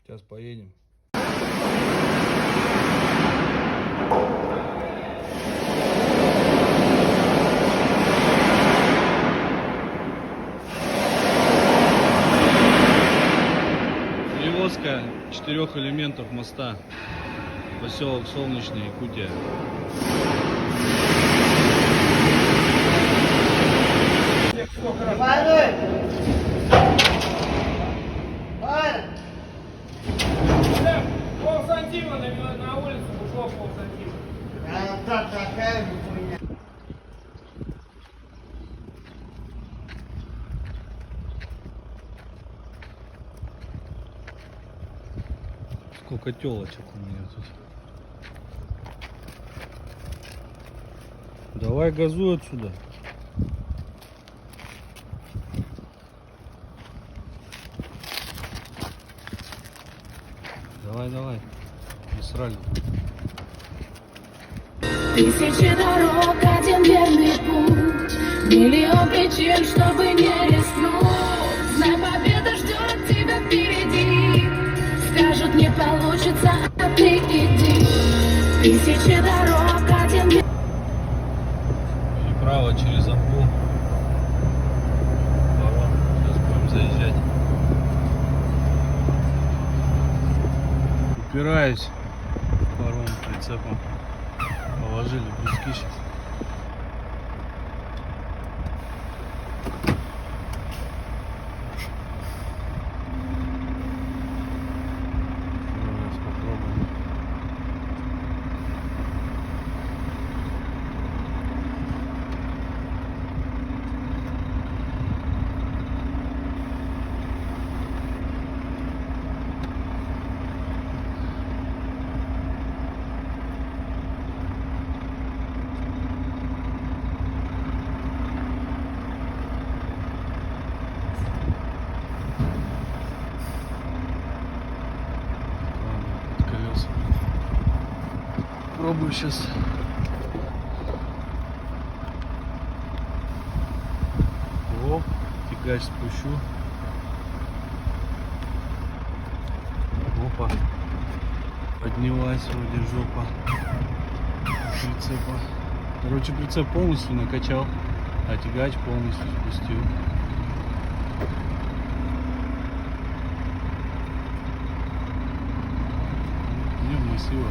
Сейчас поедем. Перевозка 4 элементов моста. Поселок Солнечный, Якутия. Полсантима на улицу ушло полсантима. Сколько телочек у меня тут. Давай газуй отсюда. Давай, давай. Не срали. Тысячи дорог, один верный путь, миллион причин, чтобы не рискнуть. Знай, победа ждет тебя впереди. Скажут, не получится, а ты иди. Тысячи дорог, один верный. И право через Амбу. Сейчас будем заезжать. Упираюсь паром прицепом. Положили бруски сейчас. Сейчас попробуем. Под колеса. Пробую сейчас. О, тягач спущу. Опа. Поднялась вроде жопа прицепа. Короче, прицеп полностью накачал, а тягач полностью спустил. Дневная сила.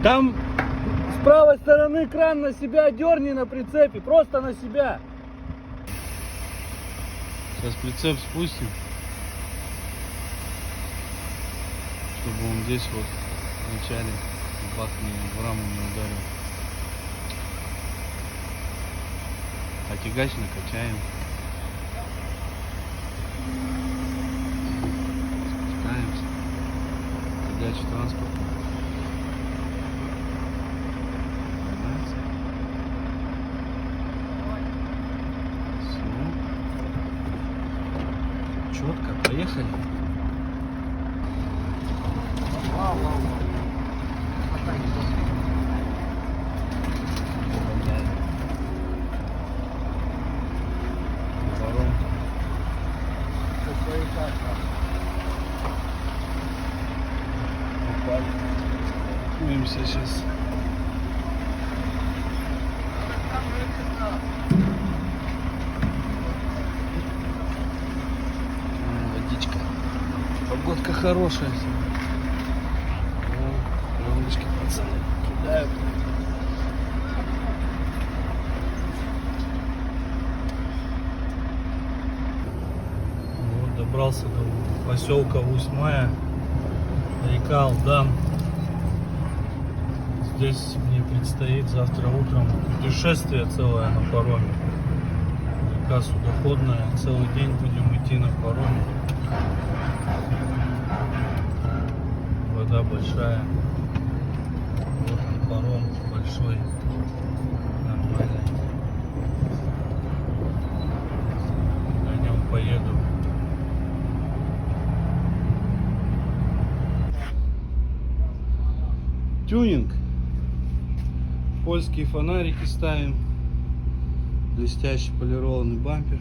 Там с правой стороны кран на себя дерни на прицепе, просто на себя. Сейчас прицеп спустим, чтобы он здесь вот вначале бак в раму не ударил. А тягач накачаем. Спускаемся. Тягач транспорт. Четко, поехали. Будемся сейчас. Водичка. Погодка хорошая. Ролнышки пацаны кидают. Вот, добрался до поселка Усть-Мая, река Алдан. Здесь мне предстоит завтра утром путешествие целое на пароме. Река судоходная, целый день будем идти на пароме. Вода большая. Вот паром большой, нормальный. На нем поеду. Тюнинг. Польские фонарики ставим. Блестящий полированный бампер.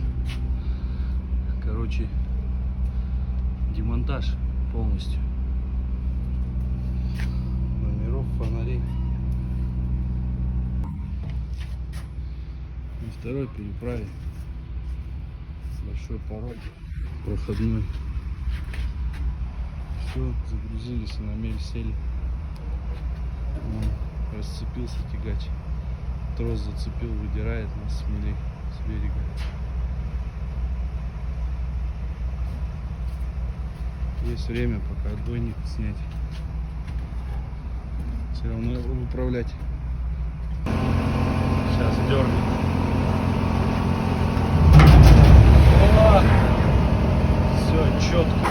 Короче, демонтаж полностью. Номеров, фонарей. На второй переправе. Большой порог. Проходной. Все, загрузились и на мель сели. Вон, расцепился тягач. Трос зацепил, выдирает нас с мели, с берега. Есть время пока отбойник снять. Все равно его выправлять. Сейчас дернем. Все четко.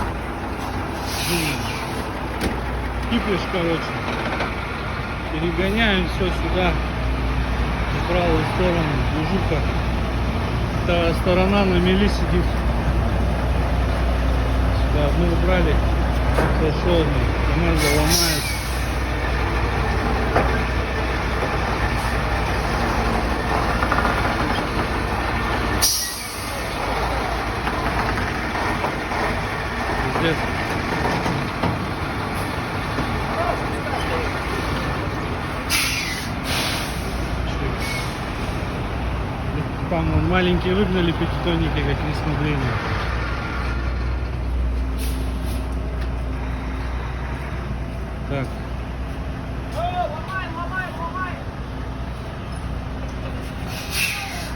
Кипиш, короче. Перегоняем все сюда. В правую сторону. Движуха. Вторая сторона на мели сидит. Сюда одну убрали. Зашел. Команда ломает. Пиздец. Там вон маленькие выгнали пятитонники, как не смогли. Так.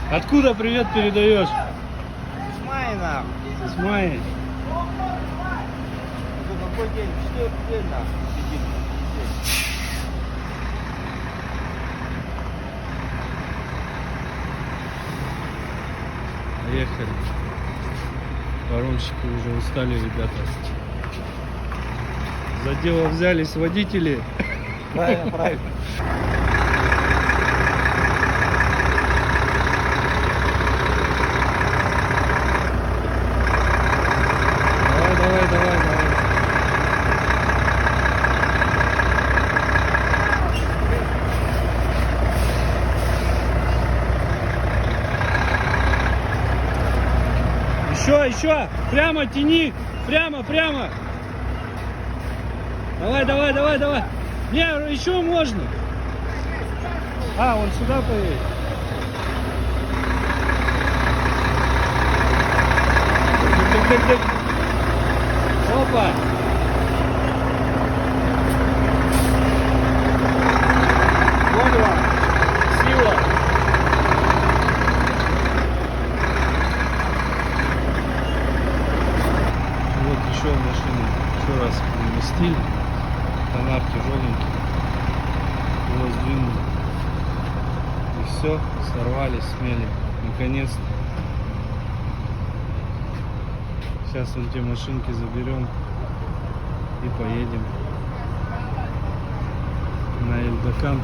Откуда привет передаешь? С мая нахуй. С мая. Это какой день? 4 день нахуй. Сидит. Поехали. Паромщики уже устали, ребята. За дело взялись водители. Правильно, правильно. Давай. Еще. Прямо тяни. Прямо. Давай. Не, еще можно. Он сюда поедет. Так. Опа. Понял. Сила. Вот еще машину. Еще раз переместили. Тонар тяжеленький. Его сдвинули. И все, сорвались, смели. Наконец-то. Сейчас вон те машинки заберем и поедем на Эльдокан.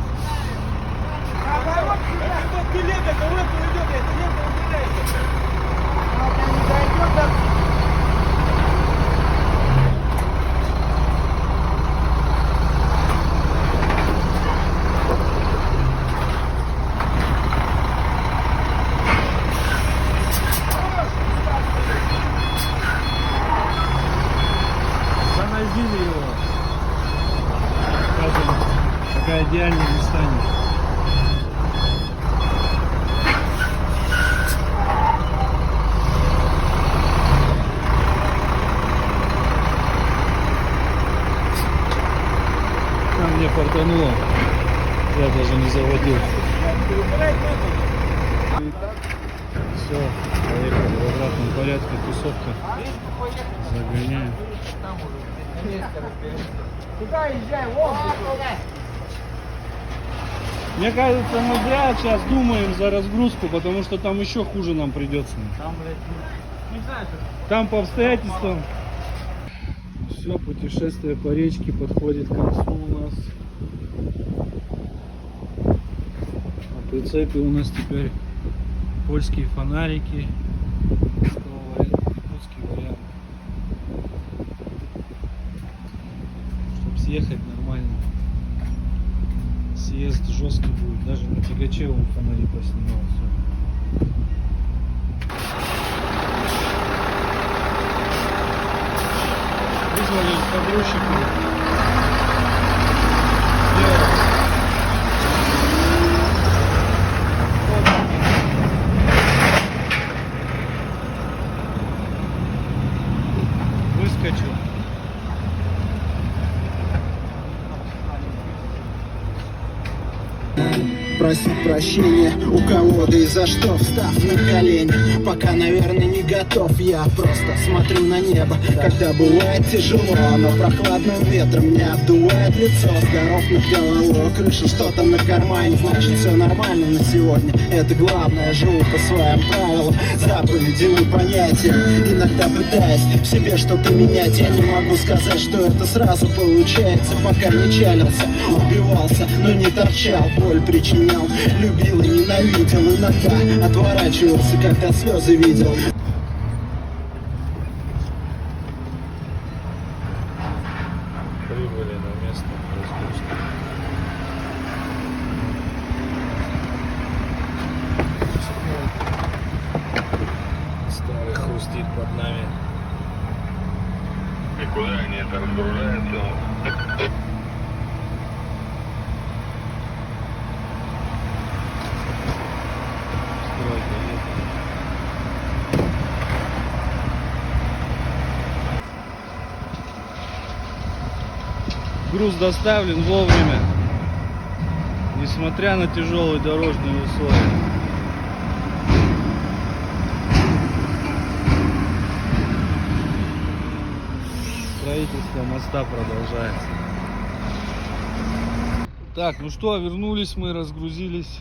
Занозили его. Пока идеально не станет. Там мне фартануло. Я даже не заводил. Все, поехали в обратном порядке. Тусовка. Загоняем. Куда езжай? Вон, Мне кажется, мы зря сейчас думаем за разгрузку, потому что там еще хуже нам придется. Там, блядь, не знаю. Там по обстоятельствам. Все, путешествие по речке подходит к концу у нас. В прицепе у нас теперь польские фонарики. Якутский вариант. Чтобы съехать нормально. Съезд жесткий будет. Даже на тягаче он фонари поснимал все. Вызвали погрузчика. Выскочил. Просить прощения у кого-то и за что, встав на колени. Пока, наверное, не готов, я просто смотрю на небо. Когда бывает тяжело, оно прохладным ветром мне обдувает лицо. Здоров над головой, крыша, что-то на кармане. Значит, все нормально на сегодня, это главное. Живу по своим правилам, заповедям и понятиям. Иногда пытаясь в себе что-то менять, я не могу сказать, что это сразу получается. Пока не чалился, убивался, но не торчал, боль причинял. Любил и ненавидел, иногда отворачивался, когда слезы видел. Прибыли на место разгрузки. Старый хрустит под нами. Никуда они это разгружаются. Стройка едет. Груз доставлен вовремя, несмотря на тяжелые дорожные условия. Строительство моста продолжается. Так, ну что, вернулись мы, разгрузились,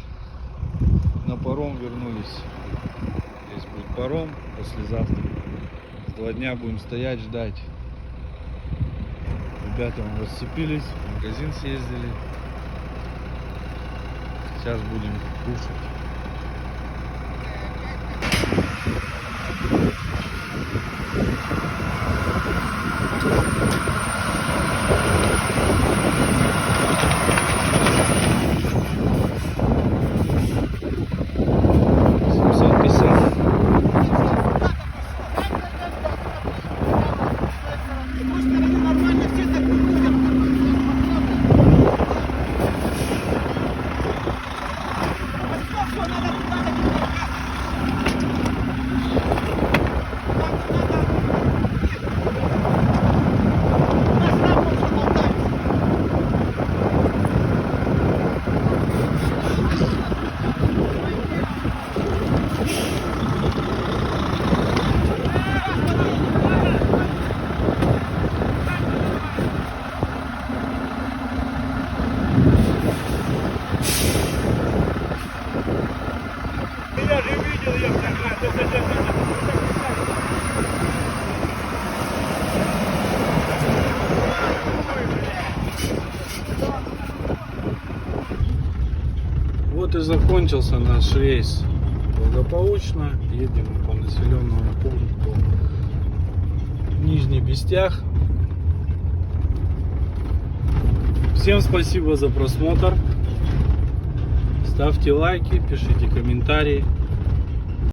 на паром вернулись. Здесь будет паром послезавтра. С 2 дня будем стоять, ждать. Ребята расцепились, в магазин съездили. Сейчас будем кушать. Вот и закончился наш рейс благополучно. Едем по населенному пункту Нижний Бестях. Всем спасибо за просмотр. Ставьте лайки, пишите комментарии.